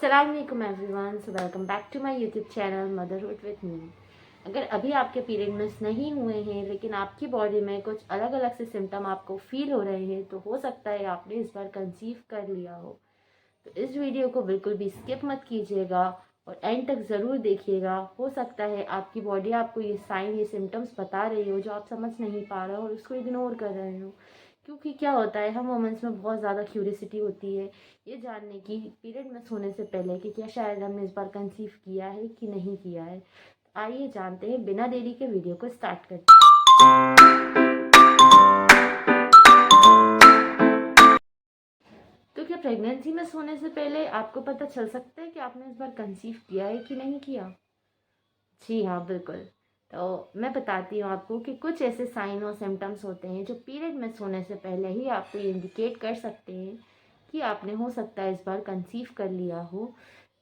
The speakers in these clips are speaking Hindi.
अस्सलामुअलैकुम everyone, so welcome back to my YouTube channel motherhood with me. अगर अभी आपके पीरियड मिस नहीं हुए हैं लेकिन आपकी बॉडी में कुछ अलग अलग से सिम्टम आपको फील हो रहे हैं तो हो सकता है आपने इस बार कंसीव कर लिया हो। तो इस वीडियो को बिल्कुल भी स्किप मत कीजिएगा और एंड तक ज़रूर देखिएगा। हो सकता है आपकी बॉडी आपको ये साइन ये सिम्टम्स बता रही हो जो आप समझ नहीं पा रहे हो और उसको इग्नोर कर रहे हो। क्योंकि क्या होता है, हम वुमेंस में बहुत ज़्यादा क्यूरियोसिटी होती है ये जानने की पीरियड मिस होने से पहले कि क्या शायद हमने इस बार कंसीव किया है कि नहीं किया है। तो आइए जानते हैं, बिना देरी के वीडियो को स्टार्ट करते हैं। तो क्या प्रेगनेंसी मिस होने से पहले आपको पता चल सकता है कि आपने इस बार कंसीव किया है कि नहीं किया? जी हाँ, बिल्कुल। तो मैं बताती हूँ आपको कि कुछ ऐसे साइन और सिम्टम्स होते हैं जो पीरियड मिस होने से पहले ही आपको ये इंडिकेट कर सकते हैं कि आपने हो सकता है इस बार कंसीव कर लिया हो।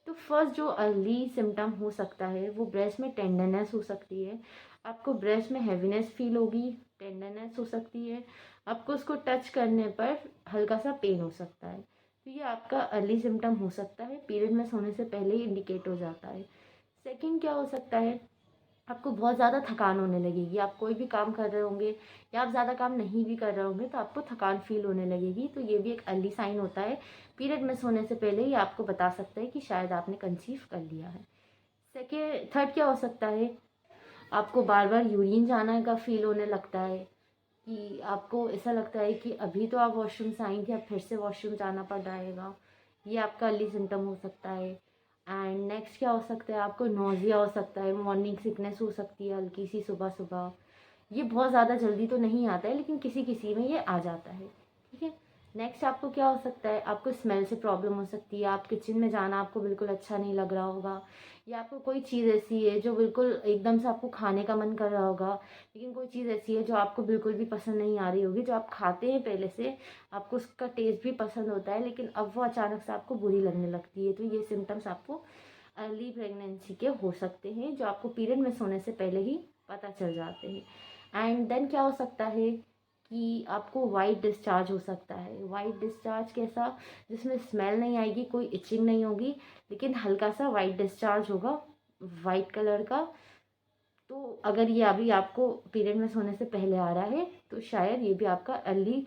तो फर्स्ट जो अर्ली सिम्टम हो सकता है वो ब्रेस्ट में टेंडरनेस हो सकती है। आपको ब्रेस्ट में हैवीनेस फील होगी, टेंडरनेस हो सकती है। आपको उसको टच करने पर हल्का सा पेन हो सकता है। तो ये आपका अर्ली सिम्टम हो सकता है, पीरियड मिस होने से पहले ही इंडिकेट हो जाता है। सेकंड क्या हो सकता है, आपको बहुत ज़्यादा थकान होने लगेगी। आप कोई भी काम कर रहे होंगे या आप ज़्यादा काम नहीं भी कर रहे होंगे तो आपको थकान फील होने लगेगी। तो ये भी एक अर्ली साइन होता है, पीरियड मिस होने से पहले ही आपको बता सकता है कि शायद आपने कंसीव कर लिया है। थर्ड क्या हो सकता है, आपको बार बार यूरिन जाना का फील होने लगता है कि आपको ऐसा लगता है कि अभी तो आप वॉशरूम से आई थी, अब फिर से वॉशरूम जाना पड़ जाएगा। ये आपका अर्ली सिम्टम हो सकता है। एंड नेक्स्ट क्या हो सकता है, आपको नोज़िया हो सकता है, मॉर्निंग सिकनेस हो सकती है हल्की सी सुबह सुबह। ये बहुत ज़्यादा जल्दी तो नहीं आता है लेकिन किसी किसी में ये आ जाता है। ठीक है। नेक्स्ट आपको क्या हो सकता है, आपको स्मेल से प्रॉब्लम हो सकती है। आप किचन में जाना आपको बिल्कुल अच्छा नहीं लग रहा होगा, या आपको कोई चीज़ ऐसी है जो बिल्कुल एकदम से आपको खाने का मन कर रहा होगा लेकिन कोई चीज़ ऐसी है जो आपको बिल्कुल भी पसंद नहीं आ रही होगी, जो आप खाते हैं पहले से, आपको उसका टेस्ट भी पसंद होता है लेकिन अब वो अचानक से आपको बुरी लगने लगती है। तो ये सिम्टम्स आपको अर्ली प्रेगनेंसी के हो सकते हैं जो आपको पीरियड मिस होने से पहले ही पता चल जाते हैं। एंड देन क्या हो सकता है कि आपको वाइट डिस्चार्ज हो सकता है। वाइट डिस्चार्ज कैसा, जिसमें स्मेल नहीं आएगी, कोई इचिंग नहीं होगी लेकिन हल्का सा वाइट डिस्चार्ज होगा वाइट कलर का। तो अगर ये अभी आपको पीरियड मिस होने से पहले आ रहा है तो शायद ये भी आपका अर्ली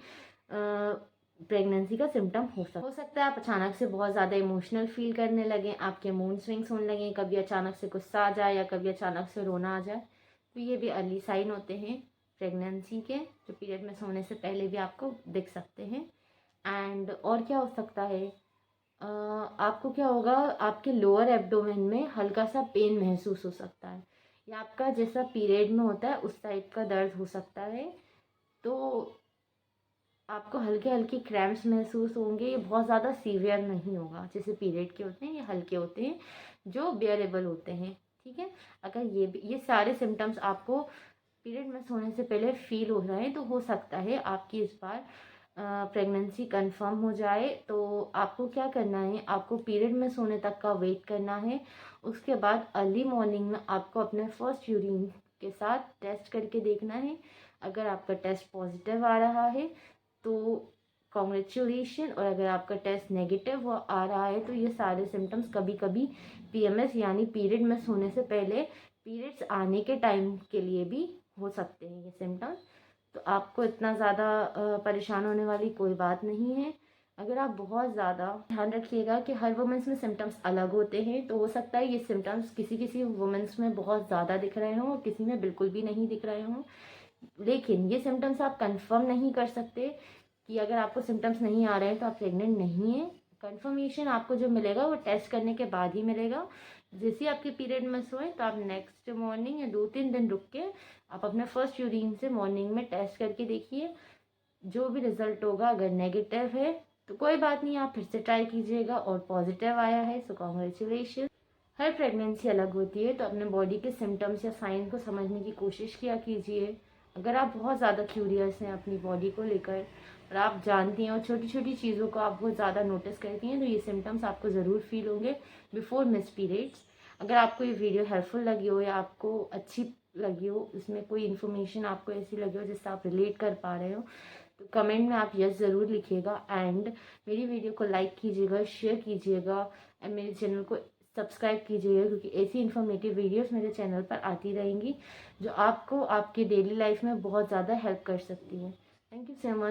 प्रेगनेंसी का सिम्टम हो सकता है। आप अचानक से बहुत ज़्यादा इमोशनल फील करने लगें, आपके मूड स्विंग्स होने लगें, कभी अचानक से गुस्सा आ जाए या कभी अचानक से रोना आ जाए। तो ये भी अर्ली साइन होते हैं प्रेगनेंसी के, जो पीरियड मिस होने से पहले भी आपको दिख सकते हैं। एंड और क्या हो सकता है, आपको क्या होगा, आपके लोअर एब्डोमेन में हल्का सा पेन महसूस हो सकता है, या आपका जैसा पीरियड में होता है उस टाइप का दर्द हो सकता है। तो आपको हल्के हल्के क्रैम्प्स महसूस होंगे। ये बहुत ज़्यादा सीवियर नहीं होगा, जैसे पीरियड के होते हैं, ये हल्के होते हैं जो बेयरेबल होते हैं। ठीक है। अगर ये सारे सिम्टम्स आपको पीरियड मिस होने से पहले फील हो रहे हैं तो हो सकता है आपकी इस बार प्रेगनेंसी कंफर्म हो जाए। तो आपको क्या करना है, आपको पीरियड मिस होने तक का वेट करना है। उसके बाद अर्ली मॉर्निंग में आपको अपने फर्स्ट यूरिन के साथ टेस्ट करके देखना है। अगर आपका टेस्ट पॉजिटिव आ रहा है तो कॉन्ग्रेचुलेशन, और अगर आपका टेस्ट नेगेटिव आ रहा है तो ये सारे सिम्टम्स कभी कभी पीएमएस यानी पीरियड मिस होने से पहले पीरियड्स आने के टाइम के लिए भी हो सकते हैं ये सिम्टम्स। तो आपको इतना ज़्यादा परेशान होने वाली कोई बात नहीं है। अगर आप बहुत ज़्यादा ध्यान रखिएगा कि हर वुमेंस में सिम्टम्स अलग होते हैं, तो हो सकता है ये सिम्टम्स किसी किसी वुमेंस में बहुत ज़्यादा दिख रहे हों और किसी में बिल्कुल भी नहीं दिख रहे हों। लेकिन ये सिम्टम्स आप कंफर्म नहीं कर सकते कि अगर आपको सिम्टम्स नहीं आ रहे हैं तो आप प्रेग्नेंट नहीं हैं। कंफर्मेशन आपको जो मिलेगा वो टेस्ट करने के बाद ही मिलेगा। जैसे ही आपके पीरियड मिस हुए तो आप नेक्स्ट मॉर्निंग या 2-3 दिन रुक के आप अपने फर्स्ट यूरिन से मॉर्निंग में टेस्ट करके देखिए। जो भी रिजल्ट होगा, अगर नेगेटिव है तो कोई बात नहीं, आप फिर से ट्राई कीजिएगा, और पॉजिटिव आया है सो कॉन्ग्रेचुलेशन। हर प्रेगनेंसी अलग होती है तो अपने बॉडी के सिम्टम्स या साइन को समझने की कोशिश किया कीजिए। अगर आप बहुत ज़्यादा क्यूरियस हैं अपनी बॉडी को लेकर और आप जानती हैं और छोटी छोटी चीज़ों को आप बहुत ज़्यादा नोटिस करती हैं तो ये सिम्टम्स आपको ज़रूर फील होंगे बिफोर मिस पीरियड्स। अगर आपको ये वीडियो हेल्पफुल लगी हो या आपको अच्छी लगी हो, इसमें कोई इन्फॉर्मेशन आपको ऐसी लगी हो जिससे आप रिलेट कर पा रहे हो, तो कमेंट में आप यस ज़रूर लिखिएगा एंड मेरी वीडियो को लाइक कीजिएगा, शेयर कीजिएगा एंड मेरे चैनल को सब्सक्राइब कीजिएगा, क्योंकि ऐसी इन्फॉर्मेटिव वीडियोस मेरे चैनल पर आती रहेंगी जो आपको आपकी डेली लाइफ में बहुत ज़्यादा हेल्प कर सकती हैं। Thank you so much.